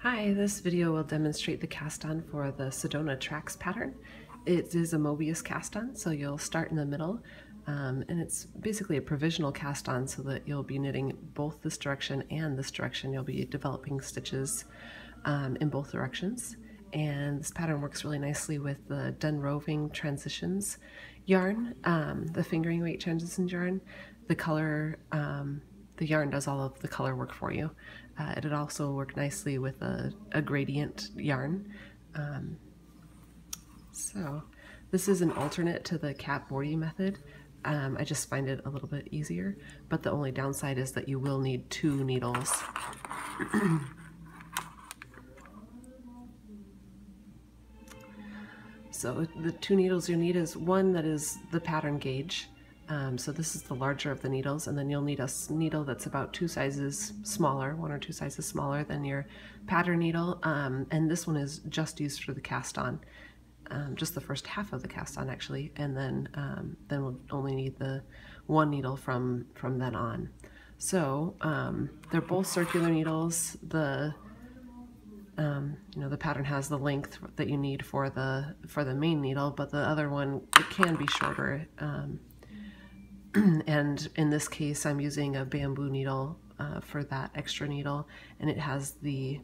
Hi, this video will demonstrate the cast-on for the Sedona Tracks pattern. It is a möbius cast-on, so you'll start in the middle, and it's basically a provisional cast-on so that you'll be knitting both this direction and this direction. You'll be developing stitches in both directions, and this pattern works really nicely with the Done Roving transitions yarn, the fingering weight transitions yarn. The color, the yarn does all of the color work for you. It'd also work nicely with a gradient yarn. So this is an alternate to the cap bordy method. I just find it a little bit easier, but the only downside is that you will need 2 needles. So the 2 needles you need is one that is the pattern gauge. So this is the larger of the needles, and then you'll need a needle that's about 2 sizes smaller, 1 or 2 sizes smaller than your pattern needle, and this one is just used for the cast-on, just the first half of the cast-on actually, and then we'll only need the 1 needle from then on. So they're both circular needles. The the pattern has the length that you need for the main needle, but the other one, it can be shorter. And in this case, I'm using a bamboo needle for that extra needle, and it has the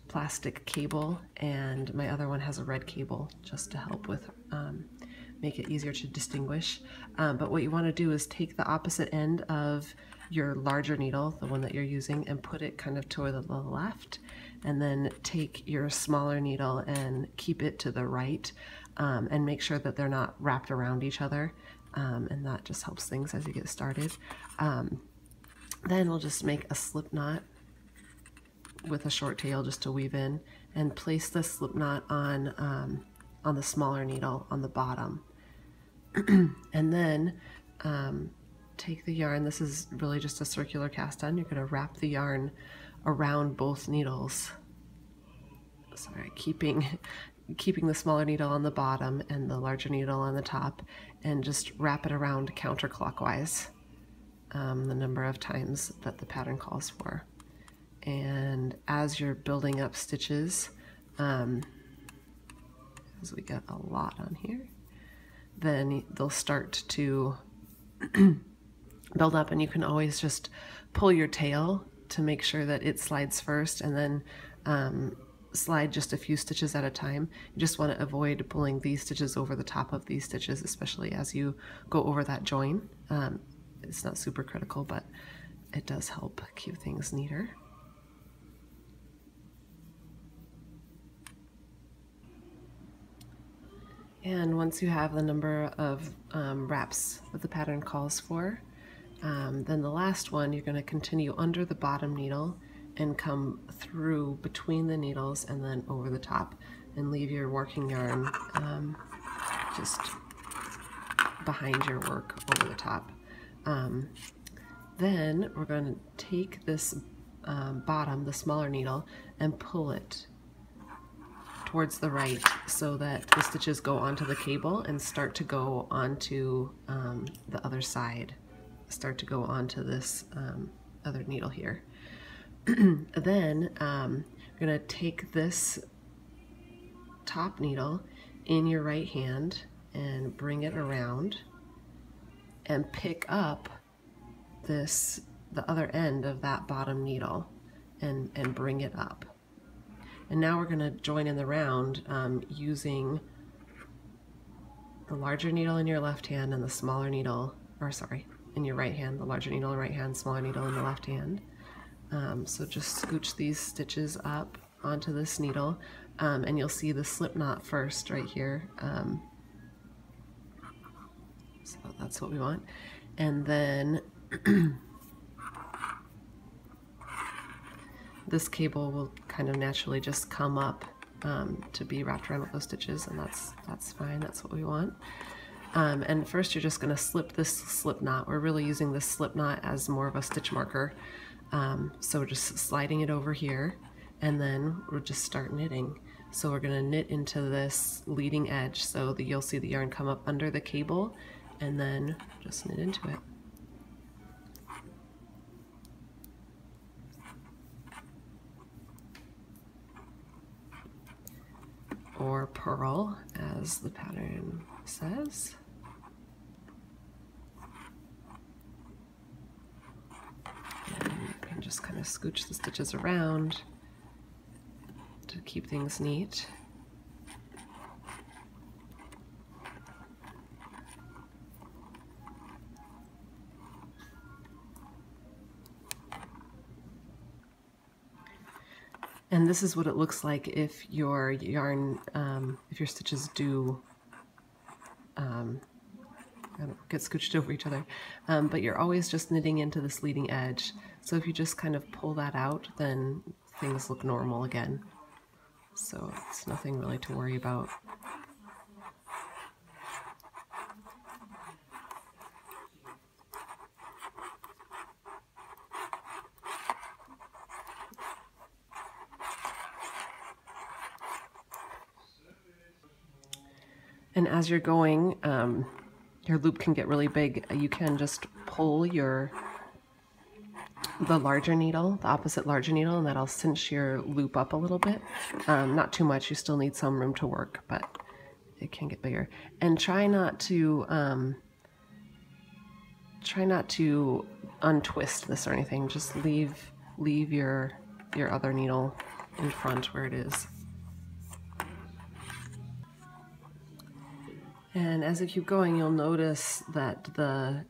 plastic cable, and my other one has a red cable just to help with make it easier to distinguish. But what you want to do is take the opposite end of your larger needle, the one that you're using, and put it kind of toward the left, and then take your smaller needle and keep it to the right, and make sure that they're not wrapped around each other. And that just helps things as you get started. Then we'll just make a slip knot with a short tail just to weave in, and place the slip knot on the smaller needle on the bottom. And then take the yarn. This is really just a circular cast on. You're going to wrap the yarn around both needles. Sorry, keeping the smaller needle on the bottom and the larger needle on the top, and just wrap it around counterclockwise the number of times that the pattern calls for. And as you're building up stitches, as we get a lot on here, then they'll start to build up, and you can always just pull your tail to make sure that it slides first, and then slide just a few stitches at a time. You just want to avoid pulling these stitches over the top of these stitches, especially as you go over that join. It's not super critical, but it does help keep things neater. And once you have the number of wraps that the pattern calls for, then the last one, you're going to continue under the bottom needle and come through between the needles and then over the top, and leave your working yarn just behind your work over the top. Then we're going to take this bottom, the smaller needle, and pull it towards the right so that the stitches go onto the cable and start to go onto the other side, start to go onto this other needle here. Then you're going to take this top needle in your right hand and bring it around and pick up the other end of that bottom needle and bring it up. And now we're going to join in the round using the larger needle in your left hand and the smaller needle, or sorry, in your right hand, the larger needle in the right hand, smaller needle in the left hand. So just scooch these stitches up onto this needle, and you'll see the slip knot first right here. So that's what we want. And then this cable will kind of naturally just come up to be wrapped around with those stitches, and that's fine. That's what we want. And first you're just going to slip this slip knot. We're really using this slip knot as more of a stitch marker. So we're just sliding it over here, and then we'll just start knitting. So we're going to knit into this leading edge so that you'll see the yarn come up under the cable, and then just knit into it. or purl, as the pattern says. And you can just kind of scooch the stitches around to keep things neat. And this is what it looks like if your yarn, if your stitches do get scooched over each other, but you're always just knitting into this leading edge. So if you just kind of pull that out, then things look normal again. So it's nothing really to worry about. And as you're going, your loop can get really big. You can just pull the larger needle, the opposite larger needle, and that'll cinch your loop up a little bit. Not too much, you still need some room to work, but it can get bigger. And try not to untwist this or anything. Just leave your other needle in front where it is. And as you keep going, you'll notice that the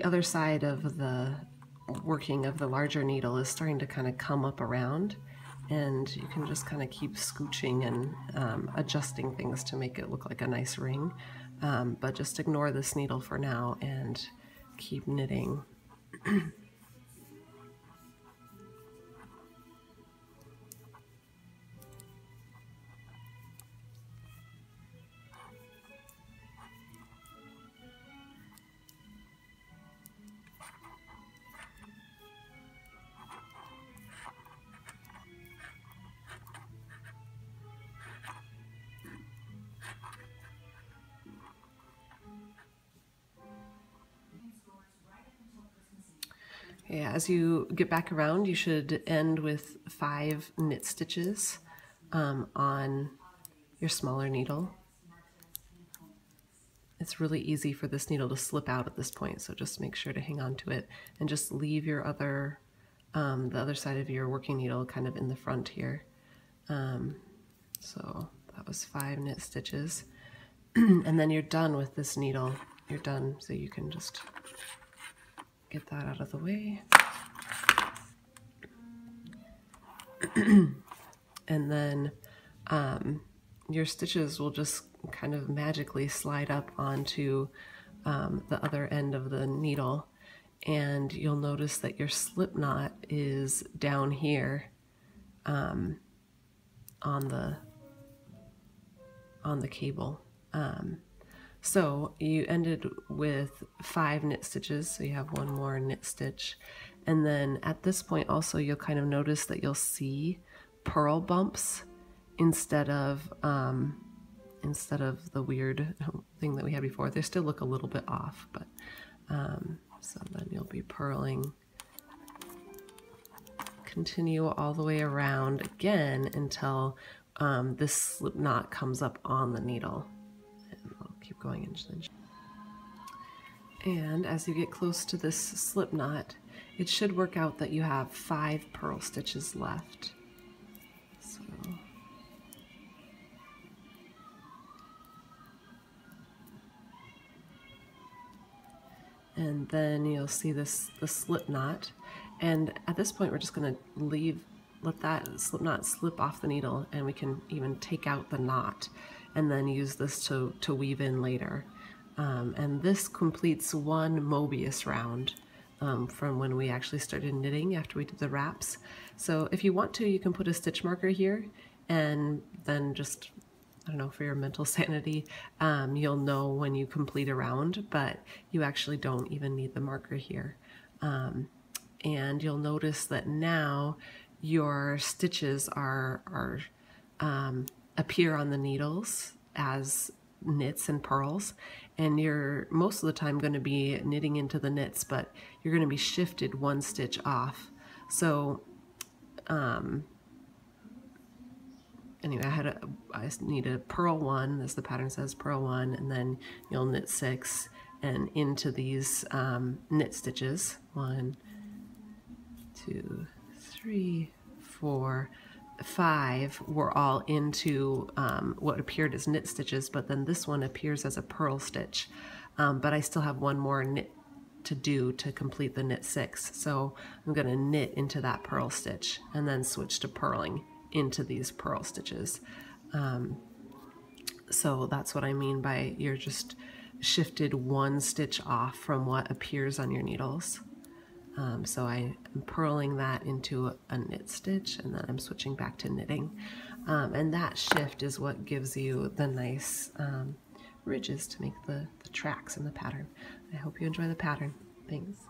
other side of the working of the larger needle is starting to kind of come up around, and you can just kind of keep scooching and adjusting things to make it look like a nice ring. But just ignore this needle for now and keep knitting. Yeah, as you get back around, you should end with 5 knit stitches on your smaller needle. It's really easy for this needle to slip out at this point, so just make sure to hang on to it and just leave your other, the other side of your working needle kind of in the front here. So that was 5 knit stitches. And then you're done with this needle. You're done, so you can just get that out of the way. And then your stitches will just kind of magically slide up onto the other end of the needle, and you'll notice that your slip knot is down here on the cable. So you ended with 5 knit stitches, so you have 1 more knit stitch. And then at this point also you'll kind of notice that you'll see purl bumps instead of the weird thing that we had before. They still look a little bit off, but so then you'll be purling. Continue all the way around again until this slip knot comes up on the needle. Keep going inch. And as you get close to this slip knot, it should work out that you have 5 purl stitches left. So and then you'll see the slip knot, and at this point we're just going to let that slip knot slip off the needle, and we can even take out the knot and then use this to weave in later. And this completes 1 möbius round from when we actually started knitting after we did the wraps. So if you want to, you can put a stitch marker here, and then just, I don't know, for your mental sanity, you'll know when you complete a round, but you actually don't even need the marker here. And you'll notice that now your stitches appear on the needles as knits and purls, and you're most of the time going to be knitting into the knits, but you're going to be shifted 1 stitch off. So anyway, I need a purl 1, as the pattern says, purl 1, and then you'll knit 6 and into these knit stitches. 1, 2, 3, 4, 5 were all into what appeared as knit stitches, but then this one appears as a purl stitch. But I still have one more knit to do to complete the knit 6. So I'm going to knit into that purl stitch and then switch to purling into these purl stitches. So that's what I mean by you're just shifted one stitch off from what appears on your needles. So I'm purling that into a knit stitch, and then I'm switching back to knitting. And that shift is what gives you the nice ridges to make the tracks in the pattern. I hope you enjoy the pattern. Thanks.